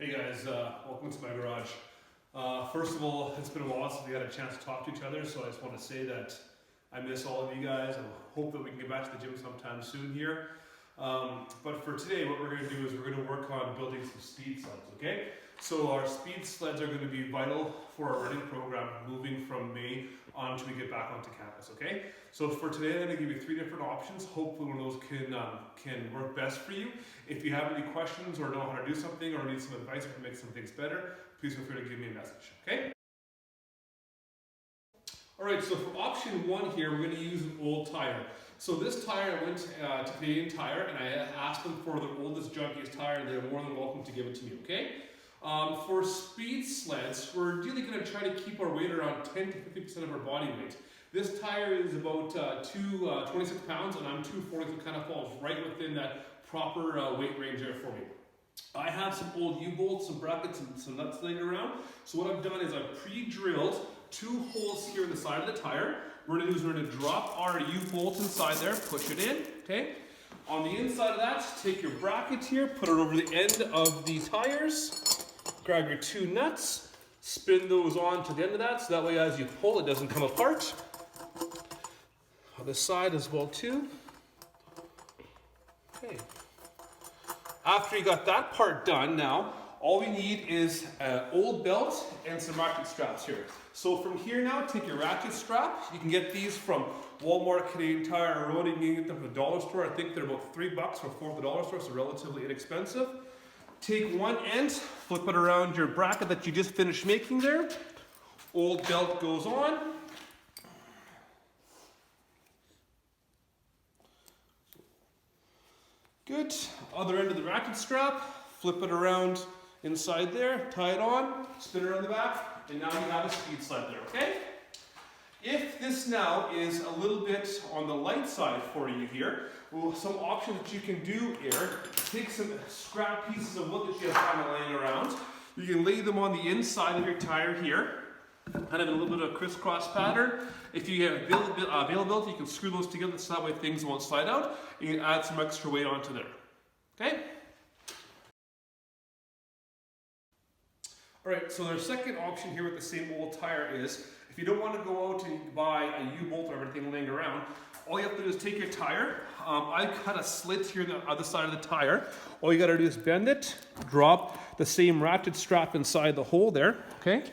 Hey guys, welcome to my garage. First of all, it's been a while since we had a chance to talk to each other, so I just want to say that I miss all of you guys and hope that we can get back to the gym sometime soon here. But for today, what we're going to do is we're going to work on building some speed sleds, okay? So our speed sleds are going to be vital for our running program moving from May on until we get back onto campus, okay? So for today, I'm going to give you 3 different options. Hopefully one of those can work best for you. If you have any questions or know how to do something or need some advice or to make some things better, please feel free to give me a message, okay? Alright, so for option 1 here, we're going to use an old tire. So this tire, I went to Canadian Tire and I asked them for the oldest, junkiest tire, and they're more than welcome to give it to me, okay? For speed sleds, we're really going to try to keep our weight around 10 to 50% of our body weight. This tire is about 26 pounds and I'm 240, so it kind of falls right within that proper weight range there for me. I have some old U-bolts, some brackets, and some nuts laying around. So what I've done is I've pre-drilled 2 holes here in the side of the tire. We're going to drop our U-bolt inside there, push it in, okay? On the inside of that, take your bracket here, put it over the end of the tires, grab your 2 nuts, spin those on to the end of that, so that way as you pull it doesn't come apart. On the side as well too. Okay. After you got that part done now, all we need is an old belt and some ratchet straps here. So from here now, take your ratchet strap. You can get these from Walmart, Canadian Tire, or Rody. You can get them from the dollar store. I think they're about $3 or $4 at the dollar store, so relatively inexpensive. Take one end, flip it around your bracket that you just finished making there. Old belt goes on. Good. Other end of the ratchet strap, flip it around inside there, tie it on, spin it around the back, and now you have a speed sled there, okay? If this now is a little bit on the light side for you here, well, some options that you can do here, take some scrap pieces of wood that you have kind of laying around. You can lay them on the inside of your tire here, kind of in a little bit of a crisscross pattern. If you have availability, you can screw those together so that way things won't slide out. You can add some extra weight onto there, okay? Alright, so their second option here with the same old tire is, if you don't want to go out and buy a U-bolt or everything laying around, all you have to do is take your tire. I cut a slit here on the other side of the tire. All you got to do is bend it, drop the same ratchet strap inside the hole there, okay?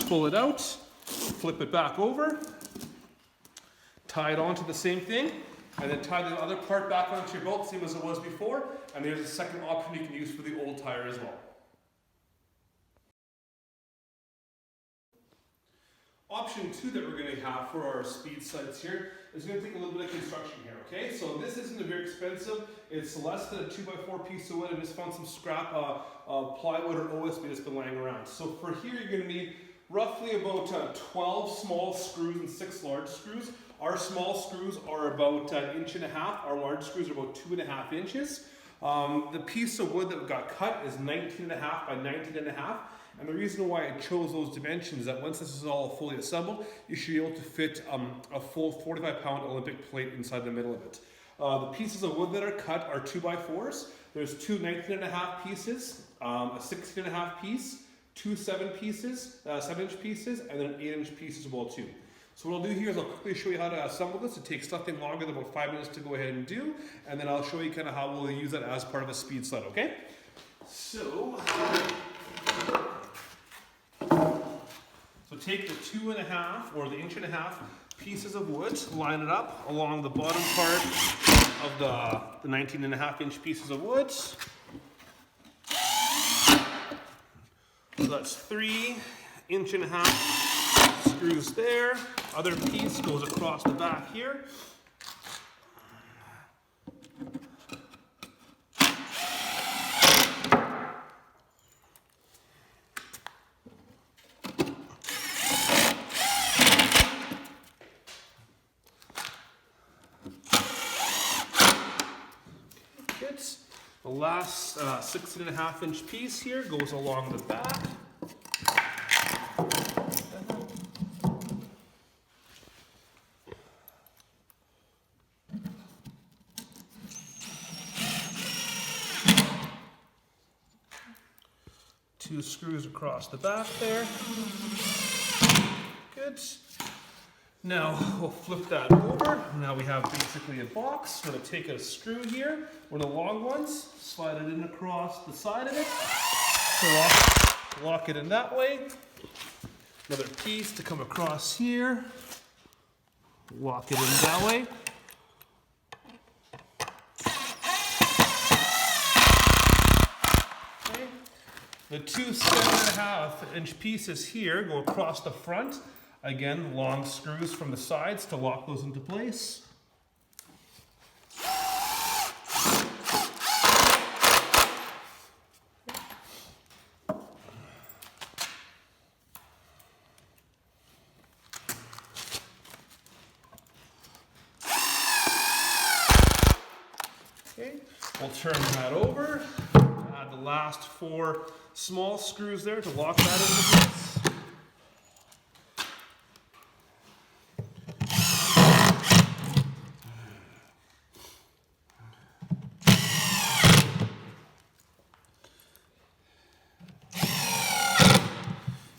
Pull it out, flip it back over, tie it onto the same thing, and then tie the other part back onto your belt, same as it was before, and there's a second option you can use for the old tire as well. Option 2 that we're going to have for our speed sleds here is going to take a little bit of construction here, okay? So this isn't very expensive. It's less than a 2x4 piece of wood. I just found some scrap plywood or OSB that's been laying around. So for here you're going to need roughly about 12 small screws and 6 large screws. Our small screws are about 1.5 inches. Our large screws are about 2.5 inches. The piece of wood that got cut is 19.5 by 19.5. And the reason why I chose those dimensions is that once this is all fully assembled, you should be able to fit a full 45-pound Olympic plate inside the middle of it. The pieces of wood that are cut are 2x4s. There's 2 19.5 pieces, a 16.5 piece, 2 7-inch pieces, and then an 8-inch piece as well too. So what I'll do here is I'll quickly show you how to assemble this. It takes nothing longer than about 5 minutes to go ahead and do, and then I'll show you kind of how we'll use that as part of a speed sled, okay? So take the 2.5 or the 1.5 inch pieces of wood, line it up along the bottom part of the 19.5 inch pieces of wood. So that's 3.5 inch screws there. Other piece goes across the back here. The last 16.5 inch piece here goes along the back. 2 screws across the back there. Good. Now we'll flip that over. Now we have basically a box. We're going to take a screw here, one of the long ones, slide it in across the side of it. So lock it in that way. Another piece to come across here. Lock it in that way. Okay. The 2 7.5-inch pieces here go across the front. Again, long screws from the sides to lock those into place. Okay, we'll turn that over. Add the last 4 small screws there to lock that into place.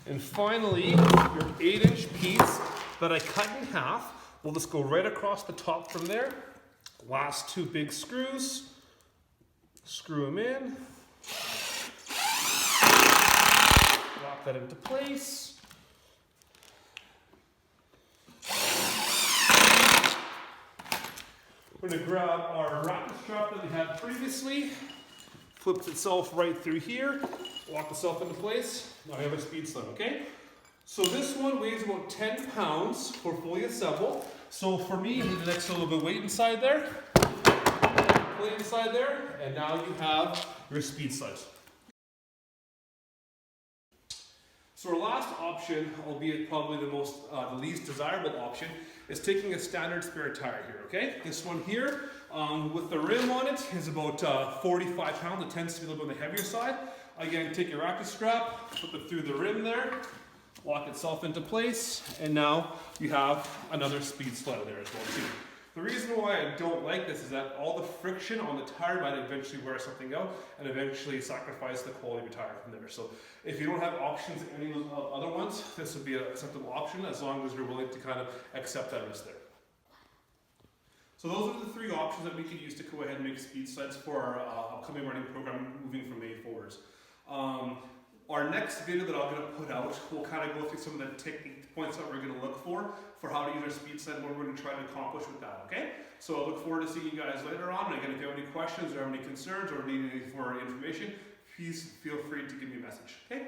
And finally, your 8-inch piece that I cut in half will just go right across the top from there. Last 2 big screws, screw them in, lock that into place. We're going to grab our ratchet strap that we had previously, flips itself right through here, lock itself into place. Now we have a speed sled, okay? So this one weighs about 10 pounds for fully assembled. So for me, you need an extra little bit of weight inside there. Weight inside there, and now you have your speed sled. So our last option, albeit probably the least desirable option, is taking a standard spare tire here, okay? This one here, with the rim on it, is about 45 pounds. It tends to be a little bit on the heavier side. Again, take your ratchet strap, flip it through the rim there, lock itself into place, and now you have another speed sled there as well too. The reason why I don't like this is that all the friction on the tire might eventually wear something out and eventually sacrifice the quality of your tire from there. So if you don't have options, any of those other ones, this would be an acceptable option as long as you're willing to kind of accept that risk there. So those are the 3 options that we can use to go ahead and make speed sleds for our upcoming running program moving from May forwards. Our next video that I'm going to put out will kind of go through some of the technique points that we're going to look for how to use our speed sled and what we're going to try to accomplish with that, okay? So I look forward to seeing you guys later on. And again, if you have any questions or have any concerns or need any more information, please feel free to give me a message, okay?